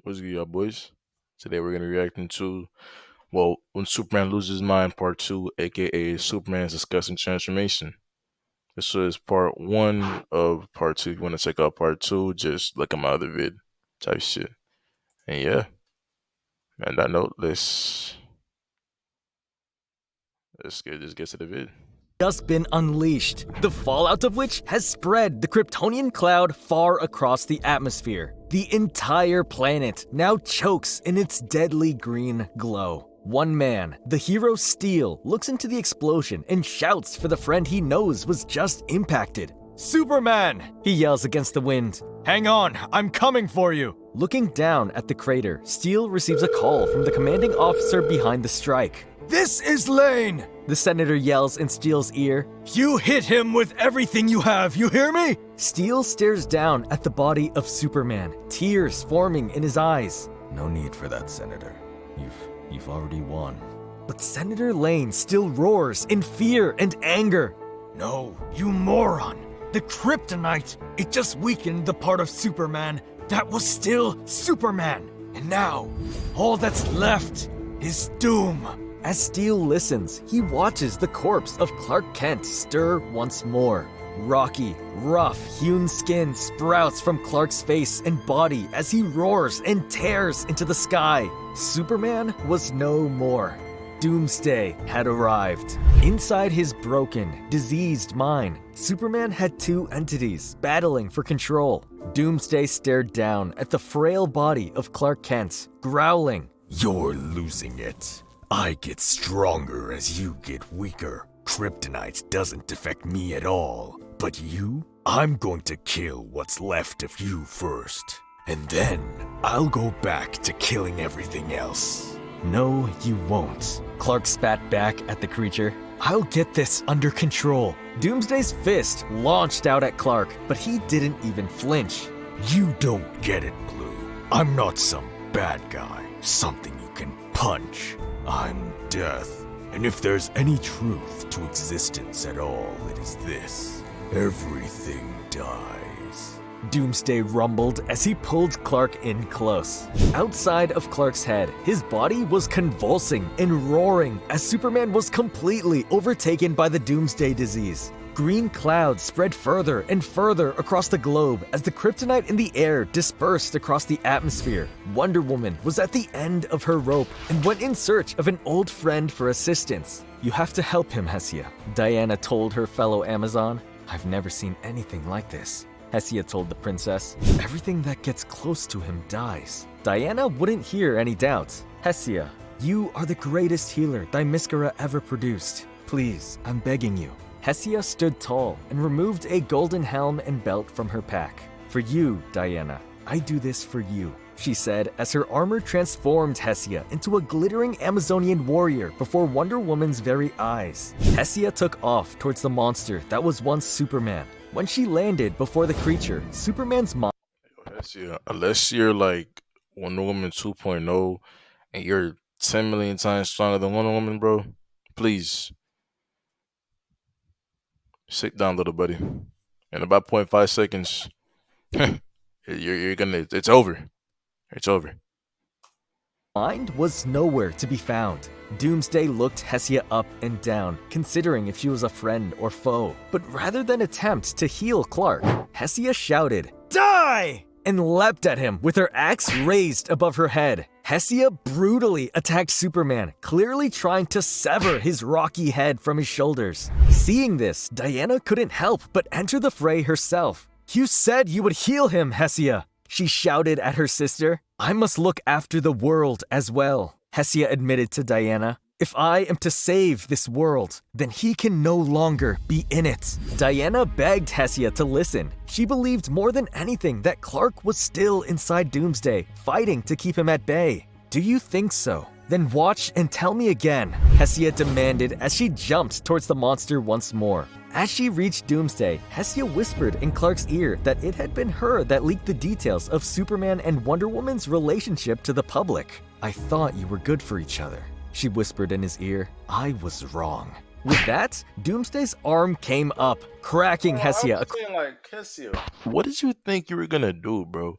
What's good, y'all boys? Today we're gonna be reacting to When Superman Loses His Mind Part 2, aka Superman's Disgusting Transformation. This is part one of part two. If you wanna check out part two, just look at my other vid type shit. And yeah, on that note, just get to the vid. Just been unleashed, the fallout of which has spread the Kryptonian cloud far across the atmosphere. The entire planet now chokes in its deadly green glow. One man, the hero Steel, looks into the explosion and shouts for the friend he knows was just impacted. "Superman!" he yells against the wind. "Hang on, I'm coming for you!" Looking down at the crater, Steel receives a call from the commanding officer behind the strike. "This is Lane!" the senator yells in Steel's ear. "You hit him with everything you have, you hear me?" Steel stares down at the body of Superman, tears forming in his eyes. "No need for that, Senator. You've already won." But Senator Lane still roars in fear and anger. "No, you moron! The kryptonite, it just weakened the part of Superman that was still Superman. And now, all that's left is doom." As Steel listens, he watches the corpse of Clark Kent stir once more. Rocky, rough, hewn skin sprouts from Clark's face and body as he roars and tears into the sky. Superman was no more. Doomsday had arrived. Inside his broken, diseased mind, Superman had two entities battling for control. Doomsday stared down at the frail body of Clark Kent, growling, "You're losing it. I get stronger as you get weaker. Kryptonite doesn't affect me at all. But you? I'm going to kill what's left of you first. And then I'll go back to killing everything else." "No, you won't," Clark spat back at the creature. "I'll get this under control." Doomsday's fist launched out at Clark, but he didn't even flinch. "You don't get it, Blue. I'm not some bad guy, something you can punch. I'm death. And if there's any truth to existence at all, it is this. Everything dies." Doomsday rumbled as he pulled Clark in close. Outside of Clark's head, his body was convulsing and roaring as Superman was completely overtaken by the Doomsday disease. Green clouds spread further and further across the globe as the kryptonite in the air dispersed across the atmosphere. Wonder Woman was at the end of her rope and went in search of an old friend for assistance. "You have to help him, Hesia," Diana told her fellow Amazon. "I've never seen anything like this," Hesia told the princess. "Everything that gets close to him dies." Diana wouldn't hear any doubts. "Hesia, you are the greatest healer Themyscira ever produced. Please, I'm begging you." Hesia stood tall and removed a golden helm and belt from her pack. "For you, Diana, I do this for you," she said as her armor transformed Hesia into a glittering Amazonian warrior before Wonder Woman's very eyes. Hesia took off towards the monster that was once Superman. When she landed before the creature, Superman's mind... Hesia, unless you're like Wonder Woman 2.0 and you're 10 million times stronger than Wonder Woman, bro, please sit down, little buddy. In about 0.5 seconds, you're gonna. It's over. It's over. Mind was nowhere to be found. Doomsday looked Hesia up and down, considering if she was a friend or foe. But rather than attempt to heal Clark, Hesia shouted, "Die!" and leapt at him with her axe raised above her head. Hesia brutally attacked Superman, clearly trying to sever his rocky head from his shoulders. Seeing this, Diana couldn't help but enter the fray herself. "You said you would heal him, Hesia," she shouted at her sister. "I must look after the world as well," Hesia admitted to Diana. "If I am to save this world, then he can no longer be in it." Diana begged Hesia to listen. She believed more than anything that Clark was still inside Doomsday, fighting to keep him at bay. "Do you think so? Then watch and tell me again," Hesia demanded as she jumped towards the monster once more. As she reached Doomsday, Hesia whispered in Clark's ear that it had been her that leaked the details of Superman and Wonder Woman's relationship to the public. "I thought you were good for each other," she whispered in his ear. "I was wrong." With that, Doomsday's arm came up, cracking Hesia. What did you think you were gonna do, bro?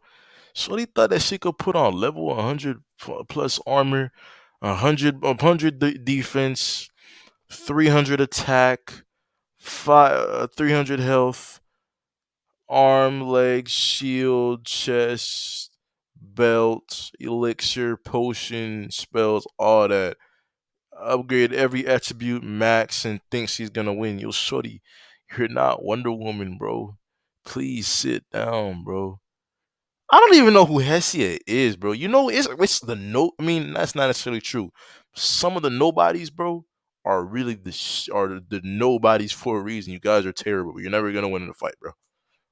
Shorty thought that she could put on level 100 plus armor, 100 defense, 300 attack, 300 health, arm, leg, shield, chest, belt, elixir, potion, spells, all that. Upgrade every attribute max and thinks he's gonna win. Yo, shorty, you're not Wonder Woman, bro. Please sit down, bro. I don't even know who Hessia is, bro. You know, it's the no. I mean, that's not necessarily true. Some of the nobodies, bro, are really are the nobodies for a reason. You guys are terrible, but you're never gonna win in a fight, bro.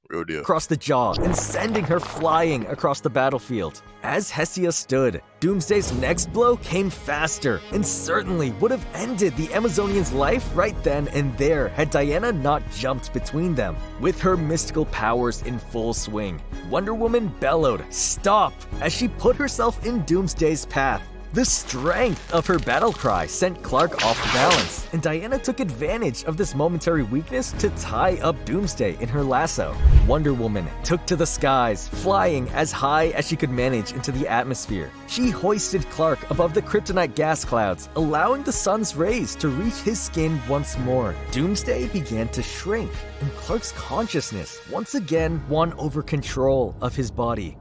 Real deal. Across the jaw and sending her flying across the battlefield. As Hessia stood, Doomsday's next blow came faster and certainly would have ended the Amazonian's life right then and there had Diana not jumped between them. With her mystical powers in full swing, Wonder Woman bellowed, "Stop!" as she put herself in Doomsday's path. The strength of her battle cry sent Clark off balance, and Diana took advantage of this momentary weakness to tie up Doomsday in her lasso. Wonder Woman took to the skies, flying as high as she could manage into the atmosphere. She hoisted Clark above the kryptonite gas clouds, allowing the sun's rays to reach his skin once more. Doomsday began to shrink, and Clark's consciousness once again won over control of his body.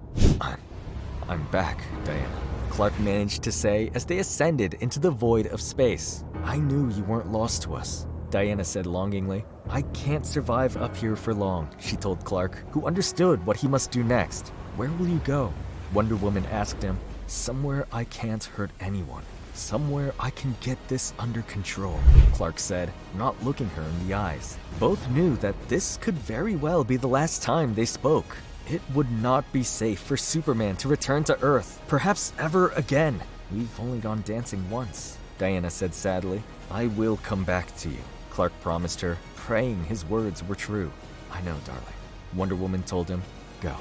I'm back, Diana. Clark managed to say as they ascended into the void of space. "I knew you weren't lost to us," Diana said longingly. "I can't survive up here for long," she told Clark, who understood what he must do next. "Where will you go?" Wonder Woman asked him. "Somewhere I can't hurt anyone. Somewhere I can get this under control," Clark said, not looking her in the eyes. Both knew that this could very well be the last time they spoke. It would not be safe for Superman to return to Earth, perhaps ever again. "We've only gone dancing once," Diana said sadly. "I will come back to you," Clark promised her, praying his words were true. "I know, darling," Wonder Woman told him. "Go."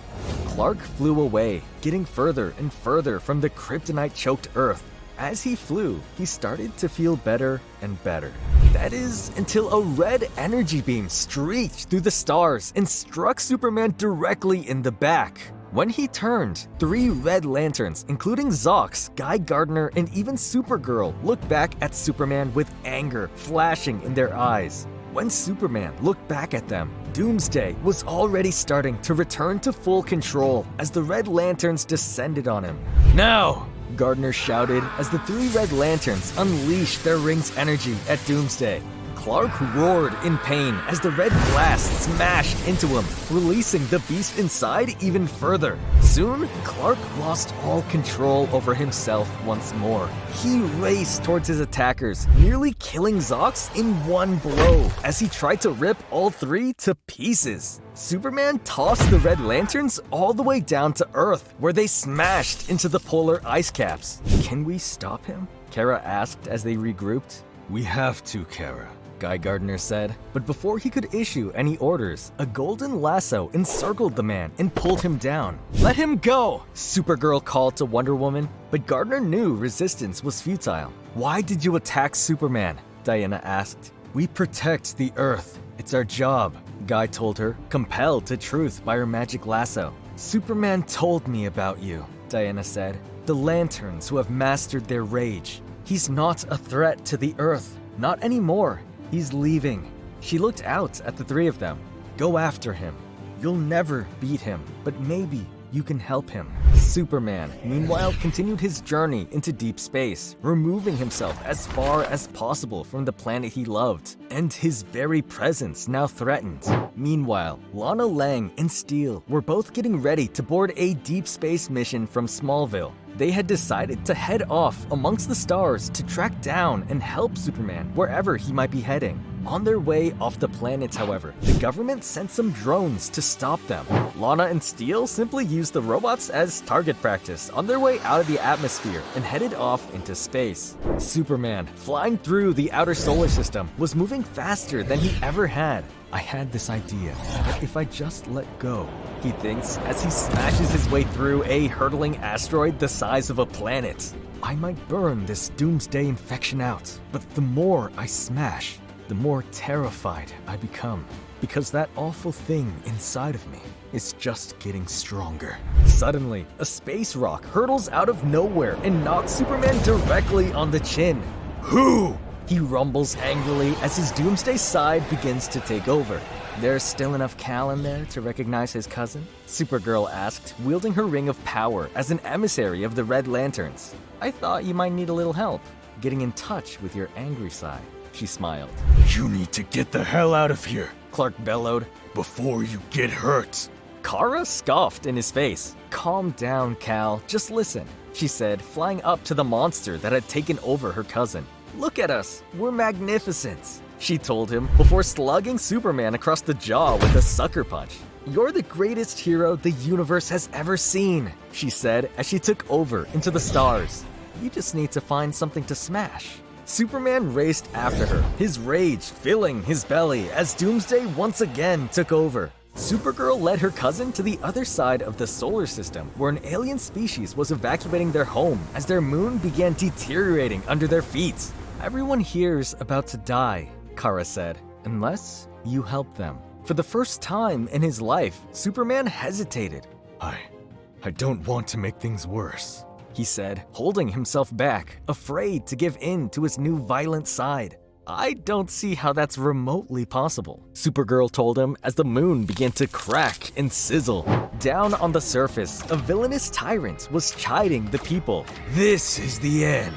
Clark flew away, getting further and further from the kryptonite-choked Earth. As he flew, he started to feel better and better. That is, until a red energy beam streaked through the stars and struck Superman directly in the back. When he turned, 3 red lanterns, including Zox, Guy Gardner, and even Supergirl, looked back at Superman with anger flashing in their eyes. When Superman looked back at them, Doomsday was already starting to return to full control as the red lanterns descended on him. "Now!" Gardner shouted as the 3 red lanterns unleashed their ring's energy at Doomsday. Clark roared in pain as the red blast smashed into him, releasing the beast inside even further. Soon, Clark lost all control over himself once more. He raced towards his attackers, nearly killing Zox in one blow as he tried to rip all 3 to pieces. Superman tossed the red lanterns all the way down to Earth, where they smashed into the polar ice caps. "Can we stop him?" Kara asked as they regrouped. "We have to, Kara," Guy Gardner said. But before he could issue any orders, a golden lasso encircled the man and pulled him down. "Let him go!" Supergirl called to Wonder Woman, but Gardner knew resistance was futile. "Why did you attack Superman?" Diana asked. "We protect the Earth. It's our job," Guy told her, compelled to truth by her magic lasso. "Superman told me about you," Diana said. "The Lanterns who have mastered their rage. He's not a threat to the Earth. Not anymore. He's leaving." She looked out at the 3 of them. "Go after him. You'll never beat him, but maybe you can help him." Superman, meanwhile, continued his journey into deep space, removing himself as far as possible from the planet he loved, and his very presence now threatened. Meanwhile, Lana Lang and Steel were both getting ready to board a deep space mission from Smallville. They had decided to head off amongst the stars to track down and help Superman wherever he might be heading. On their way off the planet, however, the government sent some drones to stop them. Lana and Steel simply used the robots as target practice on their way out of the atmosphere and headed off into space. Superman, flying through the outer solar system, was moving faster than he ever had. "I had this idea that if I just let go," he thinks as he smashes his way through a hurtling asteroid the size of a planet. "I might burn this doomsday infection out, but the more I smash, the more terrified I become, because that awful thing inside of me is just getting stronger. Suddenly, a space rock hurtles out of nowhere and knocks Superman directly on the chin. Who? He rumbles angrily as his Doomsday side begins to take over. There's still enough Kal in there to recognize his cousin? Supergirl asked, wielding her ring of power as an emissary of the Red Lanterns. I thought you might need a little help getting in touch with your angry side. She smiled. You need to get the hell out of here, Clark bellowed. before you get hurt. Kara scoffed in his face. Calm down, Kal. Just listen, she said, flying up to the monster that had taken over her cousin. Look at us. We're magnificent, she told him before slugging Superman across the jaw with a sucker punch. You're the greatest hero the universe has ever seen, she said as she took over into the stars. You just need to find something to smash. Superman raced after her, his rage filling his belly as Doomsday once again took over. Supergirl led her cousin to the other side of the solar system, where an alien species was evacuating their home as their moon began deteriorating under their feet. Everyone here's about to die, Kara said, unless you help them. For the first time in his life, Superman hesitated. I don't want to make things worse, he said, holding himself back, afraid to give in to his new violent side. I don't see how that's remotely possible, Supergirl told him as the moon began to crack and sizzle. Down on the surface, a villainous tyrant was chiding the people. This is the end,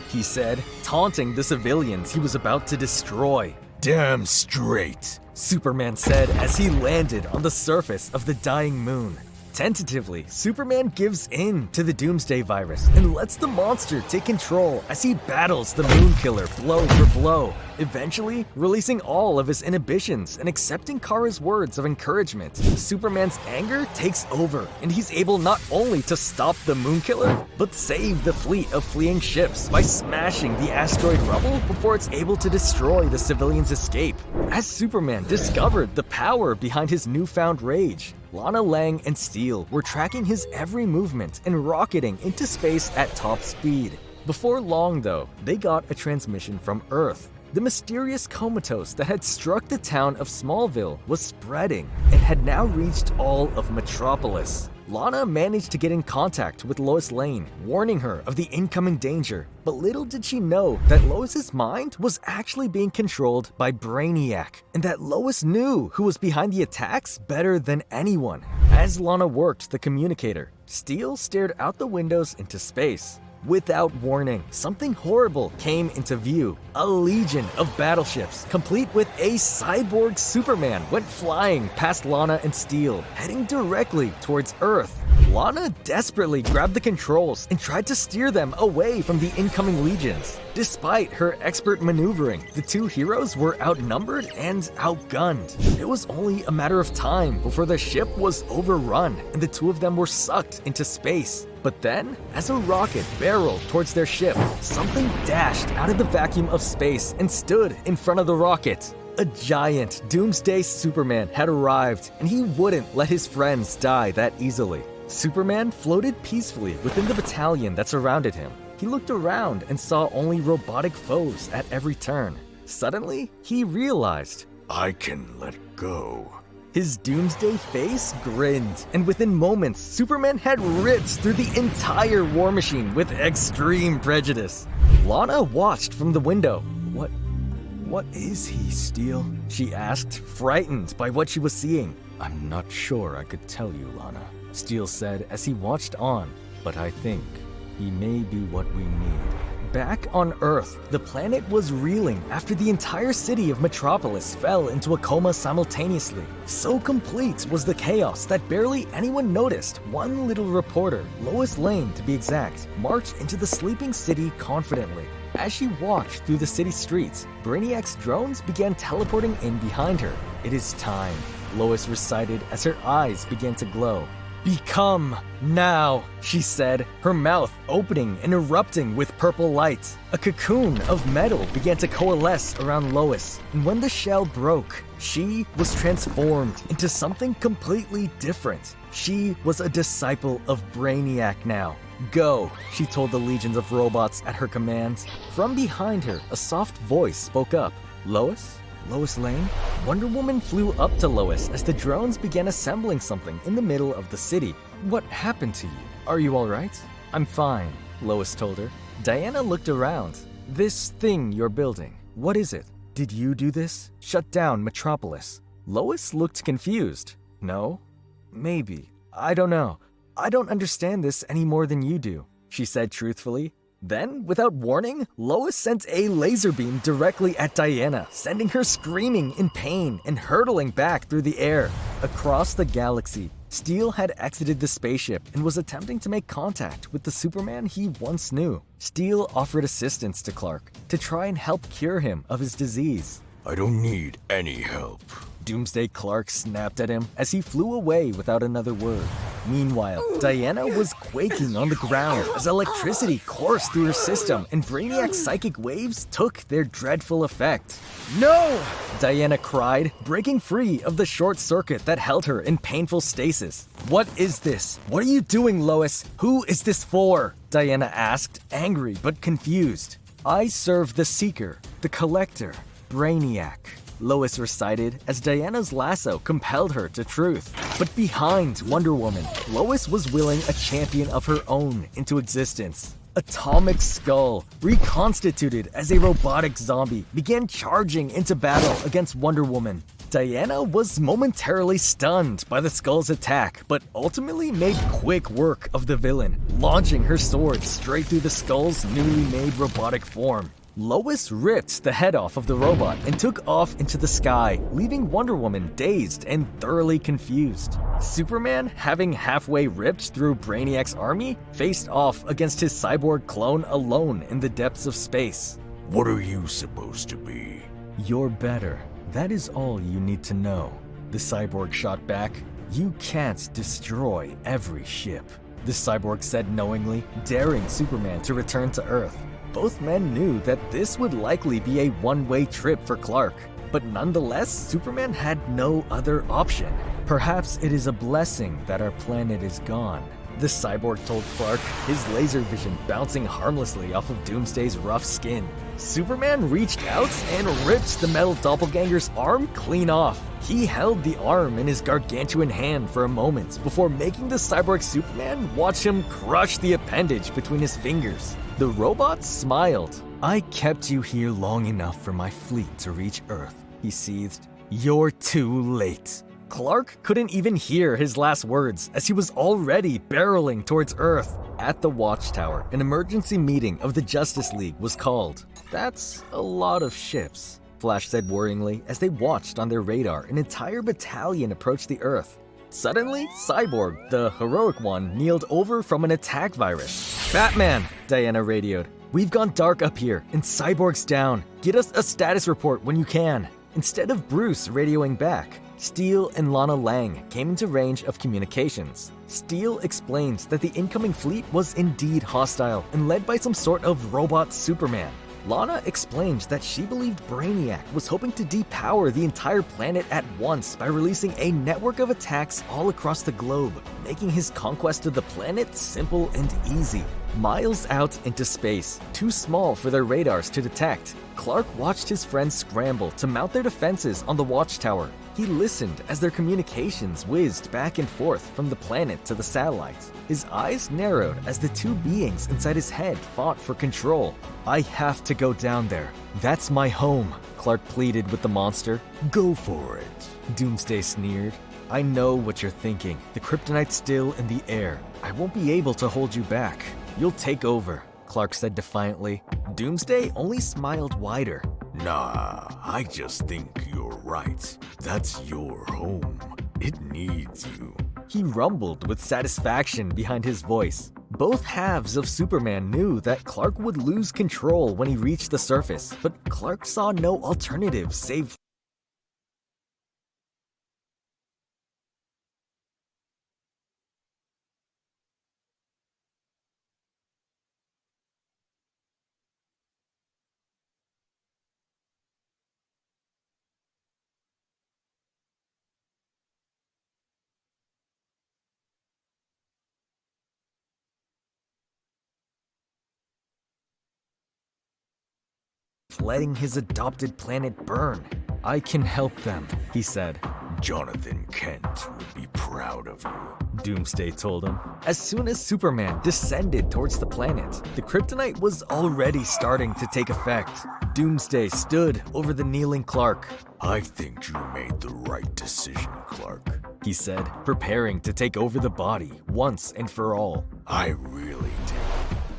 he said, taunting the civilians he was about to destroy. Damn straight, Superman said as he landed on the surface of the dying moon. Tentatively, Superman gives in to the Doomsday virus and lets the monster take control as he battles the Moon Killer blow for blow, eventually releasing all of his inhibitions and accepting Kara's words of encouragement. Superman's anger takes over, and he's able not only to stop the Moon Killer, but save the fleet of fleeing ships by smashing the asteroid rubble before it's able to destroy the civilians' escape. As Superman discovered the power behind his newfound rage, Lana Lang and Steel were tracking his every movement and rocketing into space at top speed. Before long, though, they got a transmission from Earth. The mysterious comatose that had struck the town of Smallville was spreading and had now reached all of Metropolis. Lana managed to get in contact with Lois Lane, warning her of the incoming danger. But little did she know that Lois's mind was actually being controlled by Brainiac, and that Lois knew who was behind the attacks better than anyone. As Lana worked the communicator, Steel stared out the windows into space. Without warning, something horrible came into view. A legion of battleships, complete with a cyborg Superman, went flying past Lana and Steel, heading directly towards Earth. Lana desperately grabbed the controls and tried to steer them away from the incoming legions. Despite her expert maneuvering, the two heroes were outnumbered and outgunned. It was only a matter of time before the ship was overrun and the two of them were sucked into space. But then, as a rocket barreled towards their ship, something dashed out of the vacuum of space and stood in front of the rocket. A giant Doomsday Superman had arrived, and he wouldn't let his friends die that easily. Superman floated peacefully within the battalion that surrounded him. He looked around and saw only robotic foes at every turn. Suddenly, he realized, I can let go. His Doomsday face grinned, and within moments, Superman had ripped through the entire war machine with extreme prejudice. Lana watched from the window. What is he, Steel? She asked, frightened by what she was seeing. I'm not sure I could tell you, Lana, Steel said as he watched on, but I think he may be what we need. Back on Earth, the planet was reeling after the entire city of Metropolis fell into a coma simultaneously. So complete was the chaos that barely anyone noticed. One little reporter, Lois Lane to be exact, marched into the sleeping city confidently. As she walked through the city streets, Brainiac's drones began teleporting in behind her. It is time, Lois recited as her eyes began to glow. Become now, she said, her mouth opening and erupting with purple light. A cocoon of metal began to coalesce around Lois, and when the shell broke, she was transformed into something completely different. She was a disciple of Brainiac now. Go, she told the legions of robots at her command. From behind her, a soft voice spoke up. Lois, Lois Lane? Wonder Woman flew up to Lois as the drones began assembling something in the middle of the city. What happened to you? Are you alright? I'm fine, Lois told her. Diana looked around. This thing you're building, what is it? Did you do this? Shut down Metropolis? Lois looked confused. No? Maybe. I don't know. I don't understand this any more than you do, she said truthfully. Then, without warning, Lois sent a laser beam directly at Diana, sending her screaming in pain and hurtling back through the air. Across the galaxy, Steel had exited the spaceship and was attempting to make contact with the Superman he once knew. Steel offered assistance to Clark to try and help cure him of his disease. I don't need any help. Doomsday Clark snapped at him as he flew away without another word. Meanwhile, Diana was quaking on the ground as electricity coursed through her system and Brainiac's psychic waves took their dreadful effect. No! Diana cried, breaking free of the short circuit that held her in painful stasis. What is this? What are you doing, Lois? Who is this for? Diana asked, angry but confused. I serve the Seeker, the Collector, Brainiac, Lois recited as Diana's lasso compelled her to truth. But behind Wonder Woman, Lois was willing a champion of her own into existence. Atomic Skull, reconstituted as a robotic zombie, began charging into battle against Wonder Woman. Diana was momentarily stunned by the Skull's attack, but ultimately made quick work of the villain, launching her sword straight through the Skull's newly made robotic form. Lois ripped the head off of the robot and took off into the sky, leaving Wonder Woman dazed and thoroughly confused. Superman, having halfway ripped through Brainiac's army, faced off against his cyborg clone alone in the depths of space. What are you supposed to be? You're better. That is all you need to know. The cyborg shot back. You can't destroy every ship. The cyborg said knowingly, daring Superman to return to Earth. Both men knew that this would likely be a one-way trip for Clark, but nonetheless, Superman had no other option. Perhaps it is a blessing that our planet is gone, the cyborg told Clark, his laser vision bouncing harmlessly off of Doomsday's rough skin. Superman reached out and ripped the metal doppelganger's arm clean off. He held the arm in his gargantuan hand for a moment before making the cyborg Superman watch him crush the appendage between his fingers. The robot smiled. I kept you here long enough for my fleet to reach Earth, he seethed. You're too late. Clark couldn't even hear his last words as he was already barreling towards Earth. At the Watchtower, an emergency meeting of the Justice League was called. That's a lot of ships, Flash said worryingly as they watched on their radar an entire battalion approach the Earth. Suddenly, Cyborg, the heroic one, kneeled over from an attack virus. Batman, Diana radioed. We've gone dark up here, and Cyborg's down. Get us a status report when you can. Instead of Bruce radioing back, Steel and Lana Lang came into range of communications. Steel explained that the incoming fleet was indeed hostile and led by some sort of robot Superman. Lana explained that she believed Brainiac was hoping to depower the entire planet at once by releasing a network of attacks all across the globe, making his conquest of the planet simple and easy. Miles out into space, too small for their radars to detect, Clark watched his friends scramble to mount their defenses on the Watchtower. He listened as their communications whizzed back and forth from the planet to the satellites. His eyes narrowed as the two beings inside his head fought for control. I have to go down there. That's my home, Clark pleaded with the monster. Go for it, Doomsday sneered. I know what you're thinking. The kryptonite's still in the air. I won't be able to hold you back. You'll take over, Clark said defiantly. Doomsday only smiled wider. Nah, I just think you're right. That's your home. It needs you. He rumbled with satisfaction behind his voice. Both halves of Superman knew that Clark would lose control when he reached the surface, but Clark saw no alternative save letting his adopted planet burn. I can help them, he said. Jonathan Kent would be proud of you, Doomsday told him. As soon as Superman descended towards the planet, the kryptonite was already starting to take effect. Doomsday stood over the kneeling Clark. I think you made the right decision, Clark, he said, preparing to take over the body once and for all. I really did.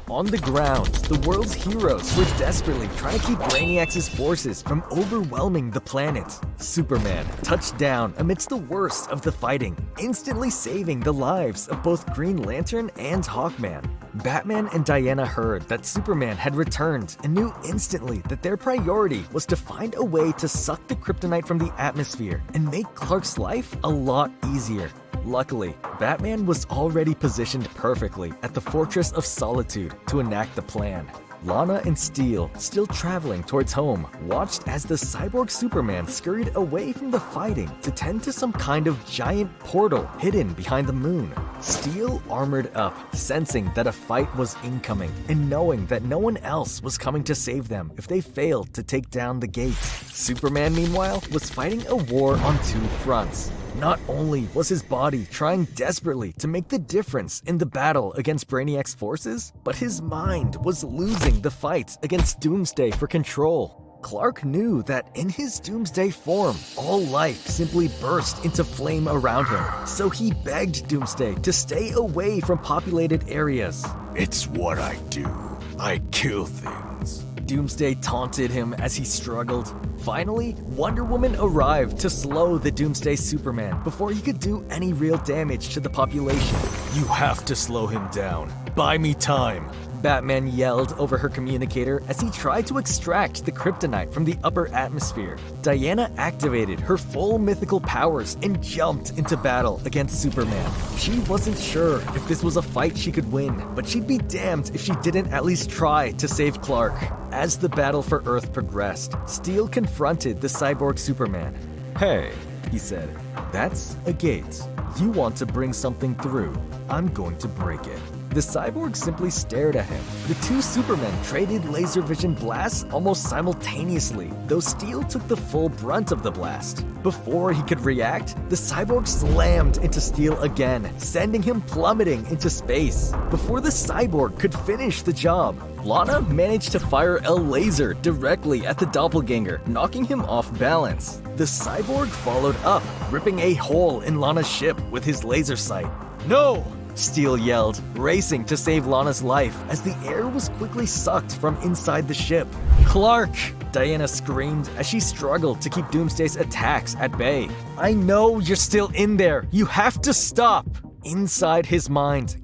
On the ground, the world's heroes were desperately trying to keep Brainiac's forces from overwhelming the planet. Superman touched down amidst the worst of the fighting, instantly saving the lives of both Green Lantern and Hawkman. Batman and Diana heard that Superman had returned and knew instantly that their priority was to find a way to suck the kryptonite from the atmosphere and make Clark's life a lot easier. Luckily, Batman was already positioned perfectly at the Fortress of Solitude to enact the plan. Lana and Steel, still traveling towards home, watched as the cyborg Superman scurried away from the fighting to tend to some kind of giant portal hidden behind the moon. Steel armored up, sensing that a fight was incoming and knowing that no one else was coming to save them if they failed to take down the gate. Superman, meanwhile, was fighting a war on two fronts. Not only was his body trying desperately to make the difference in the battle against Brainiac's forces, but his mind was losing the fight against Doomsday for control. Clark knew that in his Doomsday form, all life simply burst into flame around him, so he begged Doomsday to stay away from populated areas. It's what I do. I kill things. Doomsday taunted him as he struggled. Finally, Wonder Woman arrived to slow the Doomsday Superman before he could do any real damage to the population. You have to slow him down. Buy me time. Batman yelled over her communicator as he tried to extract the kryptonite from the upper atmosphere. Diana activated her full mythical powers and jumped into battle against Superman. She wasn't sure if this was a fight she could win, but she'd be damned if she didn't at least try to save Clark. As the battle for Earth progressed, Steel confronted the cyborg Superman. "Hey," he said, "that's a gate. You want to bring something through. I'm going to break it." The cyborg simply stared at him. The two Supermen traded laser vision blasts almost simultaneously, though Steel took the full brunt of the blast. Before he could react, the cyborg slammed into Steel again, sending him plummeting into space. Before the cyborg could finish the job, Lana managed to fire a laser directly at the doppelganger, knocking him off balance. The cyborg followed up, ripping a hole in Lana's ship with his laser sight. "No!" Steel yelled, racing to save Lana's life as the air was quickly sucked from inside the ship. "Clark!" Diana screamed as she struggled to keep Doomsday's attacks at bay. "I know you're still in there. You have to stop!" Inside his mind,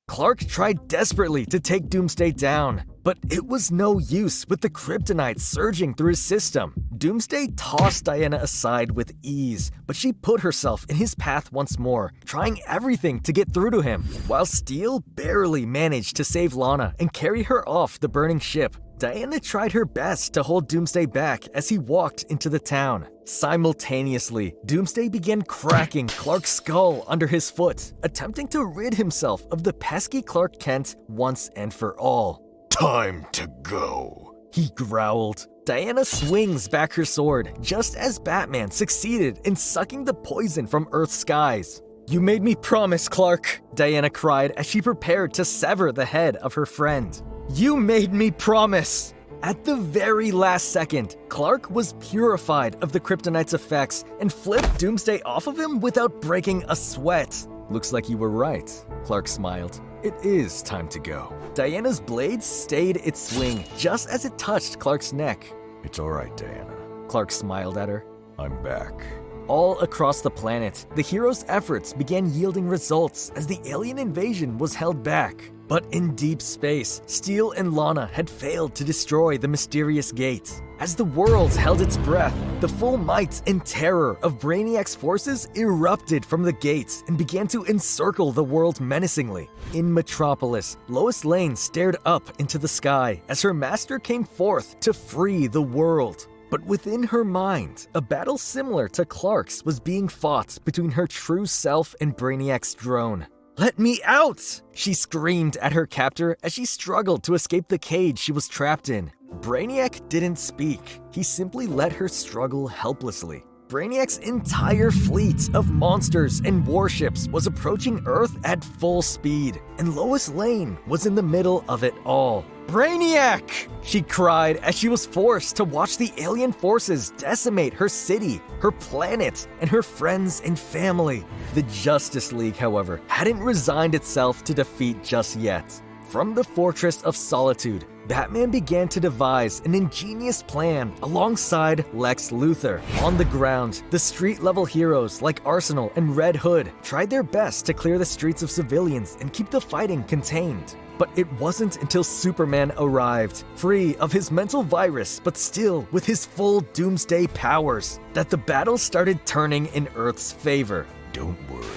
Clark tried desperately to take Doomsday down, but it was no use with the kryptonite surging through his system. Doomsday tossed Diana aside with ease, but she put herself in his path once more, trying everything to get through to him, while Steel barely managed to save Lana and carry her off the burning ship. Diana tried her best to hold Doomsday back as he walked into the town. Simultaneously, Doomsday began cracking Clark's skull under his foot, attempting to rid himself of the pesky Clark Kent once and for all. Time to go, he growled. Diana swings back her sword, just as Batman succeeded in sucking the poison from Earth's skies. "You made me promise, Clark," Diana cried as she prepared to sever the head of her friend. "You made me promise!" At the very last second, Clark was purified of the kryptonite's effects and flipped Doomsday off of him without breaking a sweat. "Looks like you were right," Clark smiled. "It is time to go." Diana's blade stayed its swing just as it touched Clark's neck. It's all right, Diana. Clark smiled at her. I'm back. All across the planet, the heroes' efforts began yielding results as the alien invasion was held back. But in deep space, Steel and Lana had failed to destroy the mysterious gate. As the world held its breath, the full might and terror of Brainiac's forces erupted from the gates and began to encircle the world menacingly. In Metropolis, Lois Lane stared up into the sky as her master came forth to free the world. But within her mind, a battle similar to Clark's was being fought between her true self and Brainiac's drone. "Let me out!" she screamed at her captor as she struggled to escape the cage she was trapped in. Brainiac didn't speak. He simply let her struggle helplessly. Brainiac's entire fleet of monsters and warships was approaching Earth at full speed, and Lois Lane was in the middle of it all. "Brainiac!" she cried as she was forced to watch the alien forces decimate her city, her planet, and her friends and family. The Justice League, however, hadn't resigned itself to defeat just yet. From the Fortress of Solitude, Batman began to devise an ingenious plan alongside Lex Luthor. On the ground, the street-level heroes like Arsenal and Red Hood tried their best to clear the streets of civilians and keep the fighting contained. But it wasn't until Superman arrived, free of his mental virus but still with his full doomsday powers, that the battle started turning in Earth's favor. Don't worry,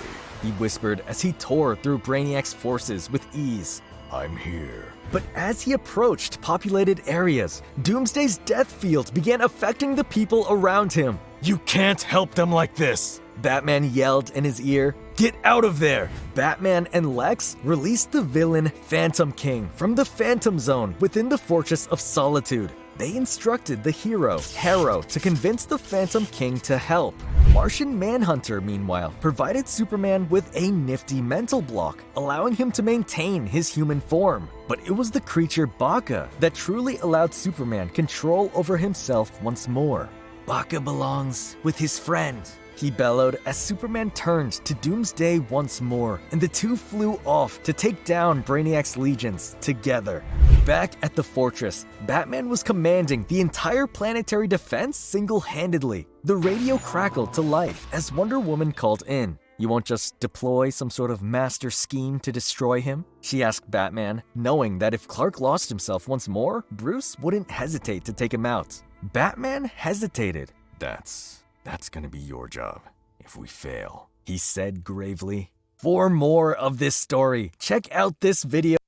He whispered as he tore through Brainiac's forces with ease. I'm here. But as he approached populated areas, Doomsday's death field began affecting the people around him. "You can't help them like this," Batman yelled in his ear. "Get out of there!" Batman and Lex released the villain Phantom King from the Phantom Zone within the Fortress of Solitude. They instructed the hero, Harrow, to convince the Phantom King to help. Martian Manhunter, meanwhile, provided Superman with a nifty mental block, allowing him to maintain his human form. But it was the creature Baka that truly allowed Superman control over himself once more. "Baka belongs with his friend," he bellowed as Superman turned to Doomsday once more, and the two flew off to take down Brainiac's legions together. Back at the fortress, Batman was commanding the entire planetary defense single-handedly. The radio crackled to life as Wonder Woman called in. "You won't just deploy some sort of master scheme to destroy him?" she asked Batman, knowing that if Clark lost himself once more, Bruce wouldn't hesitate to take him out. Batman hesitated. That's gonna be your job if we fail," he said gravely. For more of this story, check out this video.